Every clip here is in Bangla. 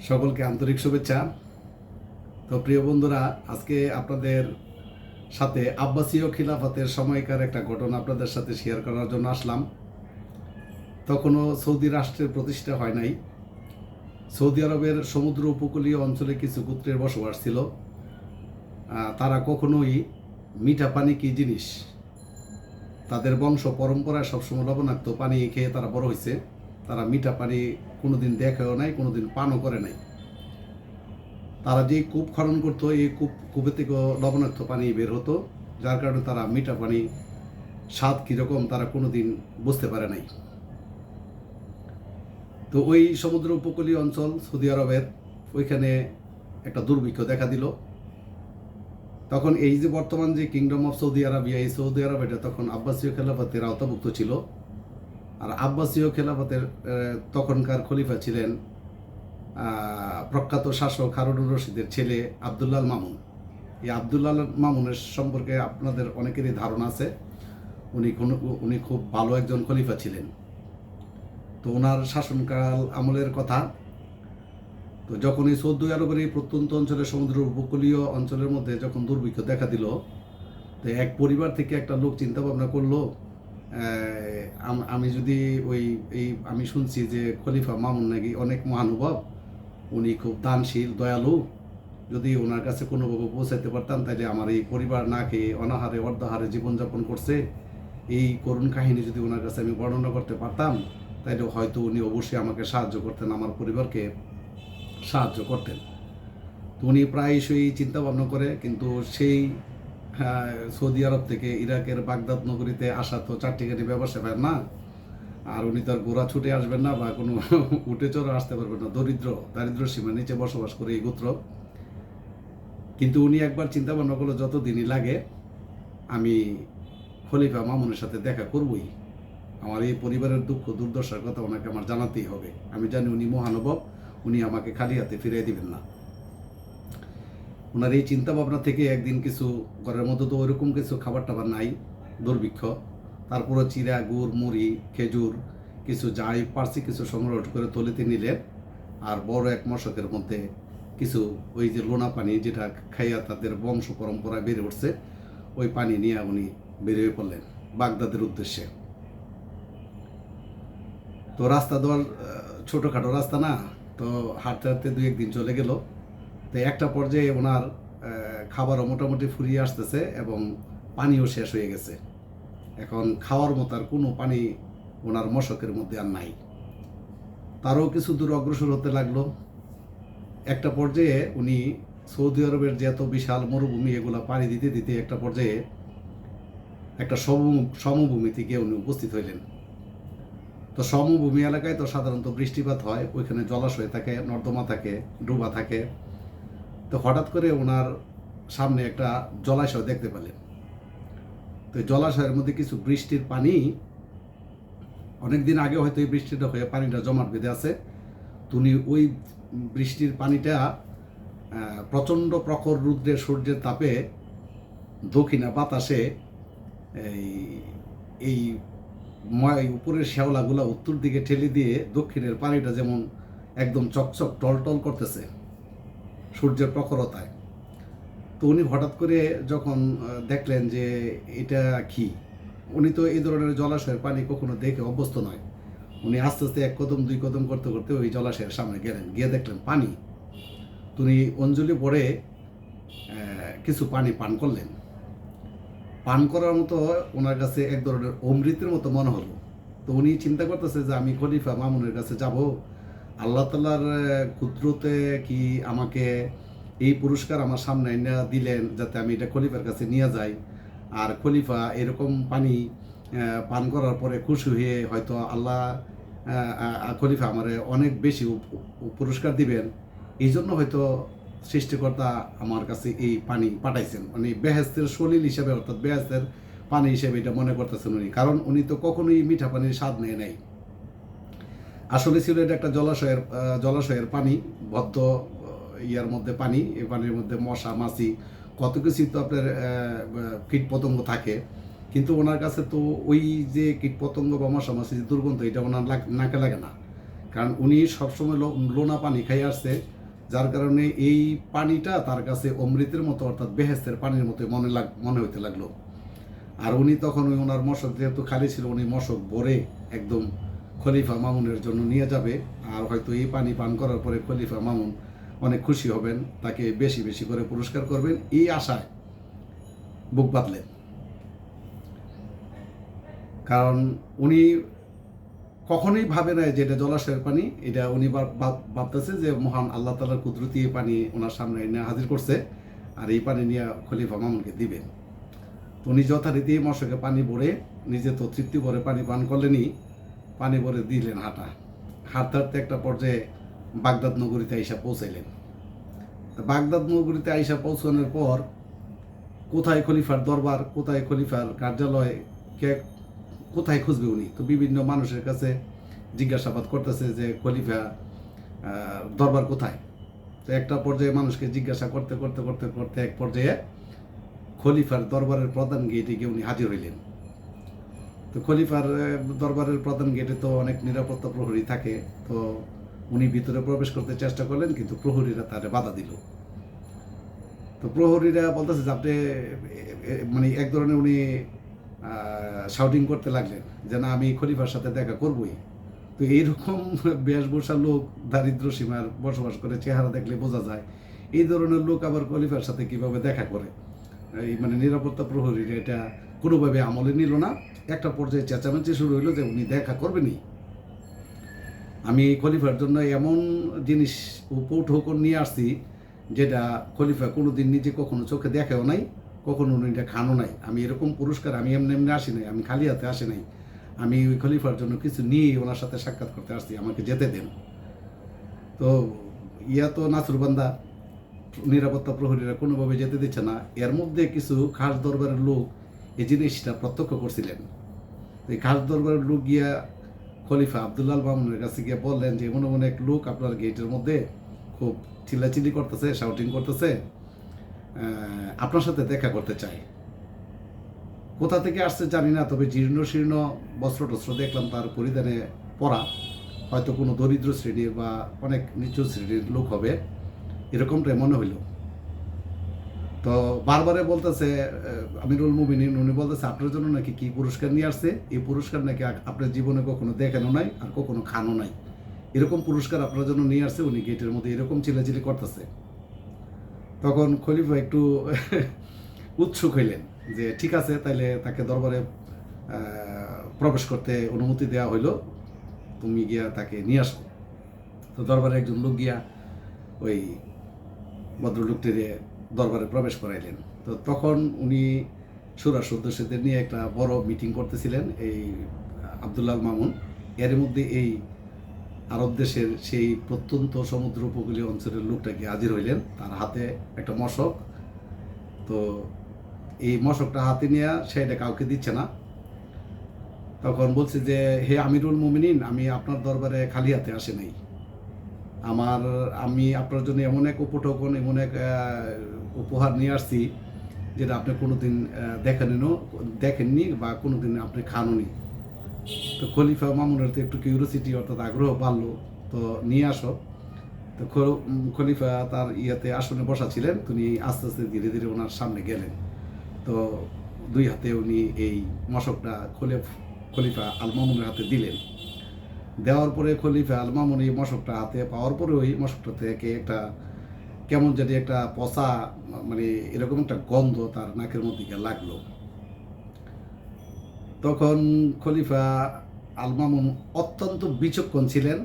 সকলকে আন্তরিক শুভেচ্ছা। তো প্রিয় বন্ধুরা, আজকে আপনাদের সাথে আব্বাসীয় খিলাফতের সময়কার একটা ঘটনা আপনাদের সাথে শেয়ার করার জন্য আসলাম। তখনও সৌদি রাষ্ট্রের প্রতিষ্ঠা হয় নাই। সৌদি আরবের সমুদ্র উপকূলীয় অঞ্চলে কিছু গোত্রের বসবাস ছিল। তারা কখনোই মিঠা পানি কি জিনিস, তাদের বংশ পরম্পরায় সবসময় লবণাক্ত পানি খেয়ে তারা বড় হয়েছে। তারা মিঠা পানি কোনোদিন দেখেও নাই, কোনোদিন পানও করে নাই। তারা যে কূপ খনন করতো, এই কূপে থেকে লবণাক্ত পানি বের হতো, যার কারণে তারা মিঠা পানি স্বাদ কীরকম তারা কোনোদিন বুঝতে পারে নাই। তো ওই সমুদ্র উপকূলীয় অঞ্চল সৌদি আরবের, ওইখানে একটা দুর্ভিক্ষ দেখা দিল। তখন এই যে বর্তমান যে কিংডম অফ সৌদি আরবিয়া, এই সৌদি আরব এটা তখন আব্বাসীয় খেলাফতের আওতাভুক্ত ছিল। আর আব্বাসীয় খেলাফতের তখনকার খলিফা ছিলেন প্রখ্যাত শাসক হারুনুর রশিদের ছেলে আবদুল্লাহ মামুন। এই আবদুল্লাহ মামুনের সম্পর্কে আপনাদের অনেকেরই ধারণা আছে। উনি খুব ভালো একজন খলিফা ছিলেন। তো ওনার শাসনকাল আমলের কথা। তো যখন এই সৌদি আরবের এই প্রত্যন্ত অঞ্চলে সমুদ্র উপকূলীয় অঞ্চলের মধ্যে যখন দুর্ভিক্ষ দেখা দিল, তো এক পরিবার থেকে একটা লোক চিন্তা ভাবনা করলো, আমি যদি আমি শুনছি যে খলিফা মামুন নাকি অনেক মহানুভব, উনি খুব দানশীল দয়ালু, যদি ওনার কাছে কোনোভাবে পৌঁছাতে পারতাম তাহলে আমার এই পরিবার না খেয়ে অনাহারে অর্ধাহারে জীবনযাপন করছে, এই করুণ কাহিনী যদি ওনার কাছে আমি বর্ণনা করতে পারতাম তাহলে হয়তো উনি অবশ্যই আমাকে সাহায্য করতেন, আমার পরিবারকে সাহায্য করতেন। তো উনি প্রায়শই চিন্তা ভাবনা করে, কিন্তু সেই সৌদি আরব থেকে ইরাকের বাগদাদ নগরীতে আসা তো চারটিখানি ব্যবসা পায় না, আর উনি তার গোড়া ছুটে আসবেন না বা কোনো উঠে চড়ে আসতে পারবেন না। দারিদ্র সীমার নিচে বসবাস করে এই গোত্র। কিন্তু উনি একবার চিন্তা ভাবনা করলো, যত দিনই লাগে আমি খলিফা মামুনের সাথে দেখা করবই। আমার এই পরিবারের দুঃখ দুর্দশার কথা ওনাকে আমার জানাতেই হবে। আমি জানি উনি মহানুভব, উনি আমাকে খালি হাতে ফিরিয়ে দিবেন না। ওনার এই চিন্তা ভাবনা থেকে একদিন কিছু ঘরের মধ্যে তো ওইরকম কিছু খাবার টাবার নাই, দুর্ভিক্ষ, তারপরে চিরা, গুড়, মুড়ি, খেজুর কিছু যাই পারছি কিছু সংগ্রহ করে তলিতে নিলেন। আর বড় এক মশকের মধ্যে কিছু ওই যে লোনা পানি, যেটা খাইয়া তাদের বংশ পরম্পরায় বেড়ে উঠছে, ওই পানি নিয়ে উনি বেরিয়ে পড়লেন বাগদাদের উদ্দেশ্যে। তো রাস্তা দেওয়ার ছোটোখাটো রাস্তা না, তো হাঁটতে হাঁটতে 2-1 দিন চলে গেল। তো একটা পর্যায়ে ওনার খাবারও মোটামুটি ফুরিয়ে আসতেছে এবং পানিও শেষ হয়ে গেছে। এখন খাওয়ার মতো আর কোনো পানি ওনার মশকের মধ্যে আর নাই। তারও কিছু দূর অগ্রসর হতে লাগলো। একটা পর্যায়ে উনি সৌদি আরবের যে এত বিশাল মরুভূমি, এগুলা পাড়ি দিতে দিতে একটা পর্যায়ে একটা সমভূমিতে গিয়ে উনি উপস্থিত হইলেন। তো সমভূমি এলাকায় তো সাধারণত বৃষ্টিপাত হয়, ওইখানে জলাশয় থাকে, নর্দমা থাকে, ডোবা থাকে। তো হঠাৎ করে ওনার সামনে একটা জলাশয় দেখতে পেলেন। তো জলাশয়ের মধ্যে কিছু বৃষ্টির পানি, অনেকদিন আগে হয়তো এই বৃষ্টিটা হয়ে পানিটা জমাট বেঁধে আছে। উনি ওই বৃষ্টির পানিটা প্রচণ্ড প্রখর রৌদ্রে সূর্যের তাপে দক্ষিণা বাতাসে এই উপরের শ্যাওলাগুলা উত্তর দিকে ঠেলে দিয়ে দক্ষিণের পানিটা যেমন একদম চকচক টলটল করতেছে সূর্যের প্রখরতায়। তো উনি হঠাৎ করে যখন দেখলেন যে এটা কি, উনি তো এই ধরনের জলাশয়ের পানি কখনো দেখে অভ্যস্ত নয়। উনি আস্তে আস্তে 1 কদম 2 কদম করতে করতে ওই জলাশয়ের সামনে গেলেন, গিয়ে দেখলেন পানি। তো উনি অঞ্জলি ভরে কিছু পানি পান করলেন। পান করার মতো ওনার কাছে এক ধরনের অমৃতের মতো মনে হলো। তো উনি চিন্তা করতেছে যে আমি খলিফা মামুনের কাছে যাব, আল্লাহ তাআলার কুদরতে কি আমাকে এই পুরস্কার আমার সামনে এনে দিলেন যাতে আমি এটা খলিফার কাছে নিয়ে যাই, আর খলিফা এরকম পানি পান করার পরে খুশি হয়ে হয়তো আল্লাহ খলিফা আমার অনেক বেশি পুরস্কার দিবেন। এই জন্য হয়তো সৃষ্টিকর্তা আমার কাছে এই পানি পাঠাইছেন, মানে বেহেস্তের সলিল হিসেবে, অর্থাৎ বেহেস্তের পানি হিসেবে এটা মনে করতেছেন উনি। কারণ উনি তো কখনোই মিঠা পানির স্বাদ নেয় নাই। আসলে ছিল এটা একটা জলাশয়ের পানি, বদ্ধ ইয়ার মধ্যে পানি। এই পানির মধ্যে মশা মাছি কত কিছুই তো আপনার কীট পতঙ্গ থাকে, কিন্তু ওনার কাছে তো ওই যে কীট পতঙ্গ বা মশা মাছি যে দুর্গন্ধ, এটা ওনার নাকে লাগে না। কারণ উনি সবসময় লোনা পানি খাই আসছে, যার কারণে এই পানিটা তার কাছে অমৃতের মতো অর্থাৎ বেহেস্তের পানির মতো মনে হইতে লাগলো। আর উনি তখন ওই ওনার মশক যেহেতু খালি ছিল, উনি মশক ভরে একদম খলিফা মামুনের জন্য নিয়ে যাবে। আর হয়তো এই পানি পান করার পরে খলিফা মামুন অনেক খুশি হবেন, তাকে বেশি বেশি করে পুরস্কার করবেন, এই আশায় বুক বাঁধলেন। কারণ উনি কখনোই ভাবে না যে এটা জলাশয়ের পানি, এটা উনি ভাবতেছে যে মহান আল্লাহ তাআলার কুদরতি এই পানি ওনার সামনে এনে হাজির করছে, আর এই পানি নিয়ে খলিফা মামুনকে দিবেন। তো উনি যথারীতি মশকে পানি ভরে, নিজে তো তৃপ্তি ভরে পানি পান করলেনই, পানি ভরে দিলেন হাঁটতে হাঁটতে একটা পর্যায়ে বাগদাদ নগরীতে আইসা পৌঁছাইলেন। বাগদাদ নগরীতে আইসা পৌঁছানোর পর কোথায় খলিফার দরবার, কোথায় খলিফার কার্যালয়, কে কোথায় খুঁজবে উনি? তো বিভিন্ন মানুষের কাছে জিজ্ঞাসাবাদ করতেছে যে খলিফা দরবার কোথায়। তো একটা পর্যায়ে মানুষকে জিজ্ঞাসা করতে করতে করতে করতে এক পর্যায়ে খলিফার দরবারের প্রধান গেটে গিয়ে উনি হাজির হইলেন। তো খলিফার দরবারের প্রধান গেটে তো অনেক নিরাপত্তা প্রহরী থাকে, তো উনি ভিতরে প্রবেশ করতে চেষ্টা করলেন, কিন্তু প্রহরীরা তারে বাধা দিল। তো প্রহরীরা বলতেছে যে আপনি মানে এক ধরনের উনি শাউটিং করতে লাগলেন যে না, আমি খলিফার সাথে দেখা করবই। তো এইরকম বেশভূষা লোক দারিদ্র সীমার বসবাস করে, চেহারা দেখলে বোঝা যায় এই ধরনের লোক আবার খলিফার সাথে কিভাবে দেখা করে। এই মানে নিরাপত্তা প্রহরীরা এটা কোনোভাবে আমলে নিল না। একটা পর্যায়ে চেঁচামেচি শুরু হইলো যে উনি দেখা করবেনই। আমি খলিফার জন্য এমন জিনিস উপঢৌকন নিয়ে আসছি যেটা খলিফা কোনোদিন নিজে কখনো চোখে দেখেও নাই, কখনো উনি এটা খানো নাই। আমি এরকম পুরস্কার আমি এমনি এমনি আসি নাই, আমি খালি হাতে আসি নাই। আমি ওই খলিফার জন্য কিছু নিয়েই ওনার সাথে সাক্ষাৎ করতে আসছি, আমাকে যেতে দেন। তো তো নাসুরবান্দা, নিরাপত্তা প্রহরীরা কোনোভাবে যেতে দিচ্ছে না। এর মধ্যে কিছু খাস দরবারের লোক এই জিনিসটা প্রত্যক্ষ করছিলেন। এই খাস দরবারের লোক গিয়া খলিফা আবদুল্লাহ মামুনের কাছে গিয়ে বললেন যে এমন এমন এক লোক আপনার গেটের মধ্যে খুব চিল্লাচিল্লি করতেছে, শাউটিং করতেছে, আপনার সাথে দেখা করতে চাই। কোথা থেকে আসছে জানি না, তবে জীর্ণ শীর্ণ বস্ত্র টস্ত্র দেখলাম তার পরিধানে পরা, হয়তো কোনো দরিদ্র শ্রেণীর বা অনেক নিচু শ্রেণীর লোক হবে, এরকমটাই মনে হইল। তো বারবারে বলতেছে আমিরুল মুমিনিন, উনি বলতেছে আপনার জন্য নাকি কি পুরস্কার নিয়ে আসছে, এই পুরস্কার নাকি আপনার জীবনে কখনো দেখানো নাই আর কখনো খানো নাই, এরকম পুরস্কার আপনার জন্য নিয়ে আসছে। উনি গেটের মধ্যে এরকম চিল্লাচিল্লি করতেছে। তখন খলিফা একটু উৎসুক হইলেন যে ঠিক আছে, তাইলে তাকে দরবারে প্রবেশ করতে অনুমতি দেওয়া হইল, তুমি গিয়া তাকে নিয়ে আসো। তো দরবারে একজন লোক গিয়া ওই ভদ্রলোকটির দরবারে প্রবেশ করাইলেন। তো তখন উনি সুরা সদস্যদের নিয়ে একটা বড় মিটিং করতেছিলেন, এই আবদুল্লাহ মামুন। এর মধ্যে এই আরব দেশের সেই প্রত্যন্ত সমুদ্র উপকূলীয় অঞ্চলের লোকটাকে হাজির হইলেন, তার হাতে একটা মশক। তো এই মশকটা হাতে নিয়ে সেটা কাউকে দিচ্ছে না। তখন বলছে যে হে আমিরুল মুমিনিন, আমি আপনার দরবারে খালি হাতে আসি নাই। আমি আপনার জন্য এমন এক উপঢৌকন, এমন এক উপহার নিয়ে আসছি যেটা আপনি কোনোদিন দেখেননি বা কোনোদিন আপনি খাননি। তো খলিফা মামুনের তো একটু কিউরিওসিটি অর্থাৎ আগ্রহ বাড়লো, তো নিয়ে আসো। তো খলিফা তার আসনে বসা ছিলেন, তিনি আস্তে আস্তে ধীরে ধীরে ওনার সামনে গেলেন। তো দুই হাতে উনি এই মশকটা খলিফা আল মামুনের হাতে দিলেন। দেওয়ার পরে খলিফা আল মামুন এই মশকটা হাতে পাওয়ার পরে ওই মশকটা থেকে একটা কেমন জানি একটা পচা, মানে এরকম একটা গন্ধ তার নাকের মধ্যে গিয়ে লাগলো। তখন খলিফা আল মামুন অত্যন্ত বিচক্ষণ ছিলেন,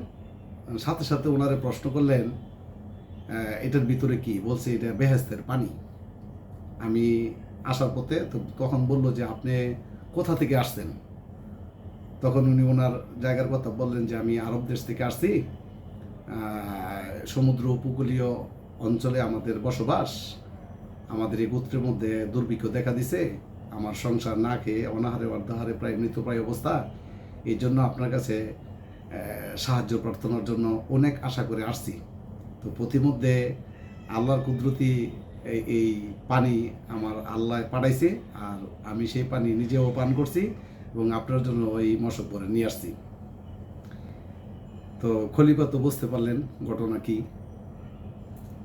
সাথে সাথে ওনারে প্রশ্ন করলেন এটার ভিতরে কি? বলছে এটা বেহেস্তের পানি। আমি আসার পথে, তো তখন বললো যে আপনি কোথা থেকে আসছেন? তখন উনি ওনার জায়গার কথা বললেন যে আমি আরব দেশ থেকে আসছি, সমুদ্র উপকূলীয় অঞ্চলে আমাদের বসবাস, আমাদের এই গোত্রের মধ্যে দুর্ভিক্ষ দেখা দিছে, আমার সংসার না খেয়ে অনাহারে অর্ধাহারে প্রায় মৃতপ্রায় অবস্থা, এই জন্য আপনার কাছে সাহায্য প্রার্থনার জন্য অনেক আশা করে আসছি। তো প্রতিমধ্যে আল্লাহর কুদরতি এই পানি আমার আল্লাহ পাঠাইছে, আর আমি সেই পানি নিজেও পান করছি এবং আপনার জন্য ওই মশক করে নিয়ে আসছি। তো খলিফা তো বুঝতে পারলেন ঘটনা কি।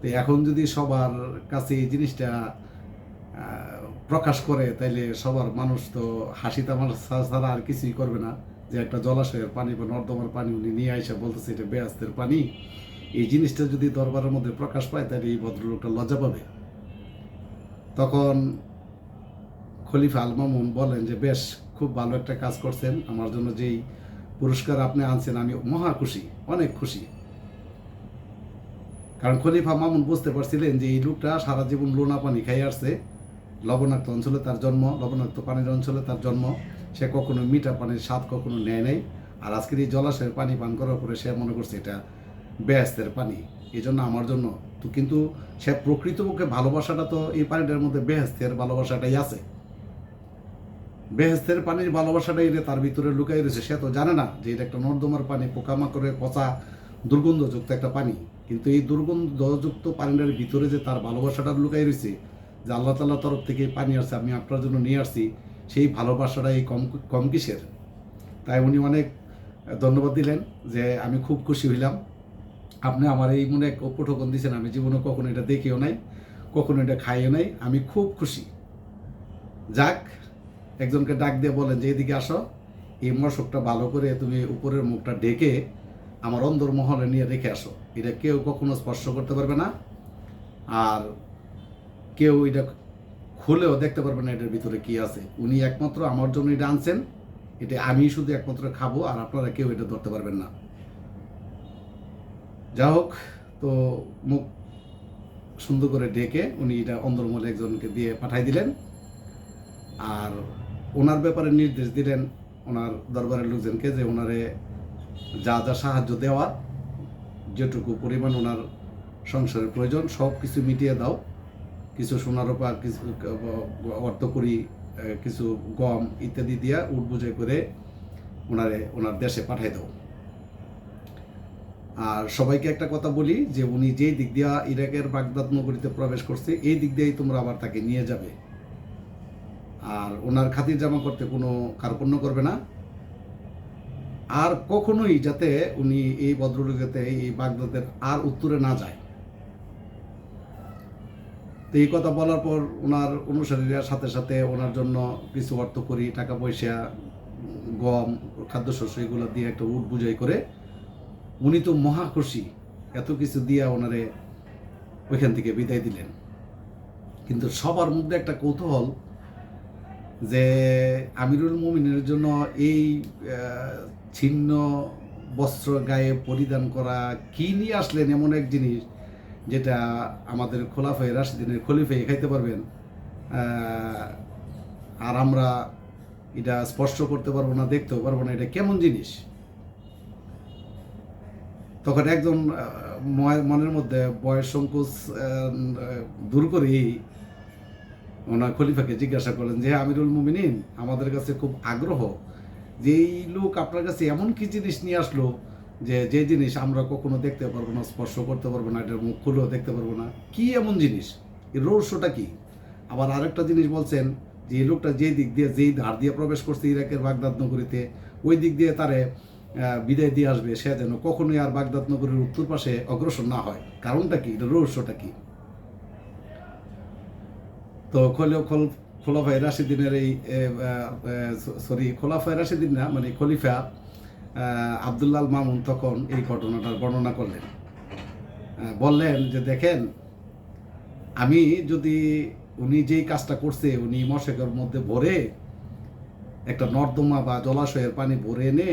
তো এখন যদি সবার কাছে এই জিনিসটা প্রকাশ করে, তাইলে সবার মানুষ তো হাসি তামাশা ছাড়া আর কিছুই করবে না। যে একটা জলাশয়ের পানি বা নর্দমার পানি উনি নিয়ে আইসা বলতেছে এটা বেহেশতের পানি, এই জিনিসটা যদি দরবারের মধ্যে প্রকাশ পায় তাহলে এই ভদ্রলোকটা লজ্জা পাবে। তখন খলিফা আল মামুন বলেন যে বেশ, খুব ভালো একটা কাজ করছেন, আমার জন্য যেই পুরস্কার আপনি আনছেন আমি মহা খুশি, অনেক খুশি। কারণ খলিফা মামুন বুঝতে পারছিলেন যে এই লোকটা সারা জীবন লোনা পানি খাই আসছে, লবণাক্ত অঞ্চলে তার জন্ম, লবণাক্ত পানির অঞ্চলে তার জন্ম, সে কখনো মিঠা পানির স্বাদ কখনো নেয় নাই। আর আজকের এই জলাশয়ের পানি পান করার পরে সে মনে করছে এটা বেহেশতের পানি, এই জন্য আমার জন্য তো। কিন্তু সে প্রকৃতপক্ষে ভালোবাসাটা তো এই পানিটার মধ্যে বেহেশতের ভালোবাসাটাই আছে, বেহেশতের পানির ভালোবাসাটাই তার ভিতরে লুকাই রয়েছে। সে তো জানে না যে এটা একটা নর্দমার পানি, পোকামাকড়ে পচা দুর্গন্ধযুক্ত একটা পানি। কিন্তু এই দুর্গন্ধযুক্ত পানিটার ভিতরে যে তার ভালোবাসাটা লুকাই রয়েছে, যে আল্লাহ তাআলার তরফ থেকে পানি আসছে, আমি আপনার জন্য নিয়ে আসছি, সেই ভালোবাসাটা এই কম কম কিসের। তাই উনি অনেক ধন্যবাদ দিলেন যে আমি খুব খুশি হইলাম, আপনি আমার এই মনে এক উপঠোকন দিয়েছেন, আমি জীবনে কখনো এটা দেখিও নাই, কখনো এটা খাইও নাই, আমি খুব খুশি। যাক, একজনকে ডাক দিয়ে বলেন যে এদিকে আসো, এই মশকটা ভালো করে তুমি উপরের মুখটা ঢেকে আমার অন্দর মহলে নিয়ে রেখে আসো, এটা কেউ কখনো স্পর্শ করতে পারবে না, আর কেউ এটা খুলেও দেখতে পারবে না এটার ভিতরে কি আছে। উনি একমাত্র আমার জন্য এটা আনছেন, এটা আমি শুধু একমাত্র খাবো, আর আপনারা কেউ এটা ধরতে পারবেন না। যা হোক, তো মুখ সুন্দর করে ডেকে উনি এটা অন্দরমহলে একজনকে দিয়ে পাঠাই দিলেন, আর ওনার ব্যাপারে নির্দেশ দিলেন ওনার দরবারের লোকজনকে যে ওনারে যা যা সাহায্য দেওয়ার, যেটুকু পরিমাণ ওনার সংসারের প্রয়োজন সব কিছু মিটিয়ে দাও, কিছু সোনার উপর, কিছু অর্থকড়ি, কিছু গম ইত্যাদি দিয়া উট বুঝাই করে ওনার দেশে পাঠাই দাও। আর সবাইকে একটা কথা বলি যে উনি যেই দিক দিয়া ইরাকের বাগদাদ নগরীতে প্রবেশ করছে, এই দিক দিয়েই তোমরা আবার তাকে নিয়ে যাবে, আর ওনার খাতির জামা করতে কোনো কার্পণ্য করবে না, আর কখনোই যাতে উনি এই ভদ্রলোক যাতে এই বাগদাদের আর উত্তরে না যায়। তো এই কথা বলার পর ওনার অনুসারীরা সাথে সাথে ওনার জন্য কিছু অর্থকড়ি, টাকা পয়সা, গম, খাদ্যশস্য এগুলো দিয়ে একটা উট বুঝাই করে, উনি তো মহা খুশি, এত কিছু দিয়া ওনারে ওইখান থেকে বিদায় দিলেন। কিন্তু সবার মধ্যে একটা কৌতূহল যে আমিরুল মুমিনের জন্য এই ছিন্ন বস্ত্র গায়ে পরিধান করা কি নিয়ে আসলেন, এমন এক জিনিস যেটা আমাদের খোলাফায়ে রাশিদিনের খলিফাই খাইতে পারবেন, আর আমরা এটা স্পর্শ করতে পারবো না, দেখতেও পারবো না, এটা কেমন জিনিস। তখন একজন মনের মধ্যে বয়স সংকোচ দূর করেই ওনার খলিফাকে জিজ্ঞাসা করলেন যে আমিরুল মুমিনিন, আমাদের কাছে খুব আগ্রহ যে এই লোক আপনার কাছে এমন কি জিনিস নিয়ে আসলো যে জিনিস আমরা কখনো দেখতে পারবো না, স্পর্শ করতে পারবো না, এটার মুখ খুলেও দেখতে পারবো না, কি এমন জিনিস, এই রহস্যটা কি। আবার আরেকটা জিনিস বলছেন যে এই লোকটা যেই দিক দিয়ে, যেই ধার দিয়ে প্রবেশ করছে ইরাকের বাগদাদ নগরীতে, ওই দিক দিয়ে তারে বিদায় দিয়ে আসবে, সে যেন কখনোই আর বাগদাদ নগরীর উত্তর পাশে অগ্রসর না হয়, কারণটা কি, এটা রহস্যটা কি। তো খোলাফায়ে রাশিদিনের এই খোলাফায়ে রাশিদিন না, মানে খলিফা আব্দুল্লাহ আল মামুন তখন এই ঘটনাটার বর্ণনা করলেন, বললেন যে দেখেন, আমি যদি উনি যেই কাজটা করছে, উনি মশকের মধ্যে ভরে একটা নর্দমা বা জলাশয়ের পানি ভরে এনে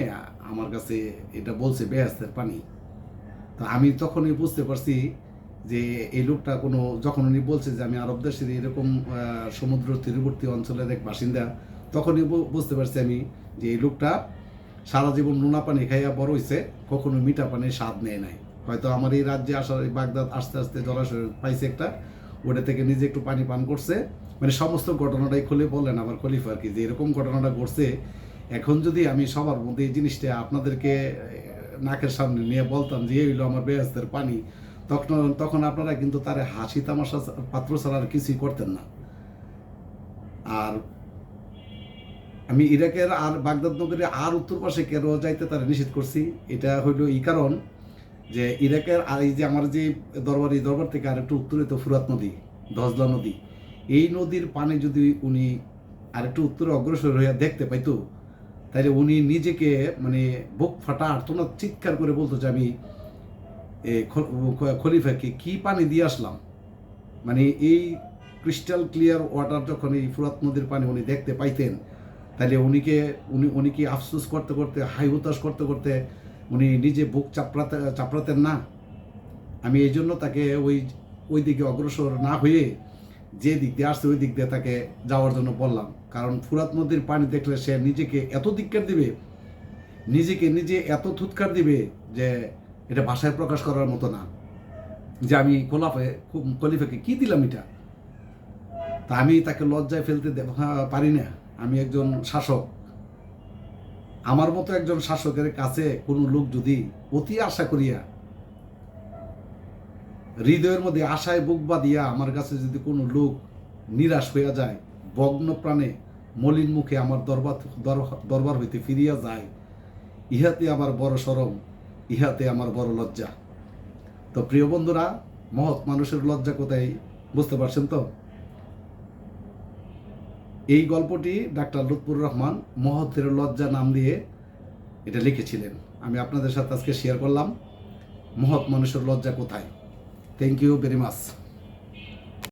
আমার কাছে এটা বলছে বেহেশতের পানি, তো আমি তখনই বুঝতে পারছি যে এই লোকটা কোনো, যখন উনি বলছে যে আমি আরব দেশের এরকম সমুদ্র তীরবর্তী অঞ্চলের এক বাসিন্দা, তখনই বুঝতে পারছি আমি যে এই লোকটা সারা জীবন নোনা পানি খাইয়া বড় হয়েছে, কখনো মিঠা পানির স্বাদ নেয় নাই। হয়তো আমার এই রাজ্যে আসার, এই বাগদাদ আস্তে আস্তে জলাশয় পাইছে একটা, ওটা থেকে নিজে একটু পানি পান করছে, মানে সমস্ত ঘটনাটাই খুলে বললেন আমার খলিফা আর কি, যে এরকম ঘটনাটা ঘটছে। এখন যদি আমি সবার মধ্যে এই জিনিসটা আপনাদেরকে নাকের সামনে নিয়ে বলতাম যে এই হইলো আমার বেহেশতের পানি, তখন আপনারা কিন্তু তার হাসি তামাশা পাত্র ছাড়া আর কিছুই করতেন না। আর আমি ইরাকের আর বাগদাদ নগরে আর উত্তর পাশে কেন যাইতে তারা নিষেধ করছি, এটা হইল এই কারণ যে ইরাকের আর এই যে আমার যে দরবার, এই দরবার থেকে আর একটু উত্তরে তো ফুরাত নদী, দজলা নদী, এই নদীর পানি যদি উনি আর একটু উত্তরে অগ্রসর হইয়া দেখতে পাইতো, তাহলে উনি নিজেকে মানে বুক ফাটা আর্তনাদ চিৎকার করে বলতো যে আমি খলিফাকে কি পানি দিয়ে আসলাম। মানে এই ক্রিস্টাল ক্লিয়ার ওয়াটার যখন এই ফুরাত নদীর পানি উনি দেখতে পাইতেন, তাহলে উনি কি আফসোস করতে করতে, হাই হতাশ করতে করতে উনি নিজে বুক চাপড়াতেন না। আমি এই জন্য তাকে ওই দিকে অগ্রসর না হয়ে যে দিক দিয়ে আসছে ওই দিক দিয়ে তাকে যাওয়ার জন্য বললাম। কারণ ফুরাত নদীর পানি দেখলে সে নিজেকে এত ধিক্কার দিবে, নিজেকে নিজে এত থুৎকার দিবে যে এটা ভাষায় প্রকাশ করার মতো না, যে আমি খলিফাকে কি দিলাম এটা। তা আমি তাকে লজ্জায় ফেলতে পারি না। আমি একজন শাসক, আমার মতো একজন শাসকের কাছে কোনো লোক যদি অতি আশা করিয়া, হৃদয়ের মধ্যে আশায় বুক বাঁধিয়া আমার কাছে যদি কোনো লোক নিরাশ হইয়া যায়, ভগ্ন প্রাণে মলিন মুখে আমার দরবার হইতে ফিরিয়া যায়, ইহাতে আমার বড় শরম, ইহাতে আমার বড় লজ্জা। তো প্রিয় বন্ধুরা, মহৎ মানুষের লজ্জা কোথায় বুঝতে পারছেন তো? এই গল্পটি ডাক্তার লুৎফুর রহমান মহতের লজ্জা নাম দিয়ে এটা লিখেছিলেন। আমি আপনাদের সাথে আজকে শেয়ার করলাম মহৎ মানুষের লজ্জা কোথায়। Thank you very much.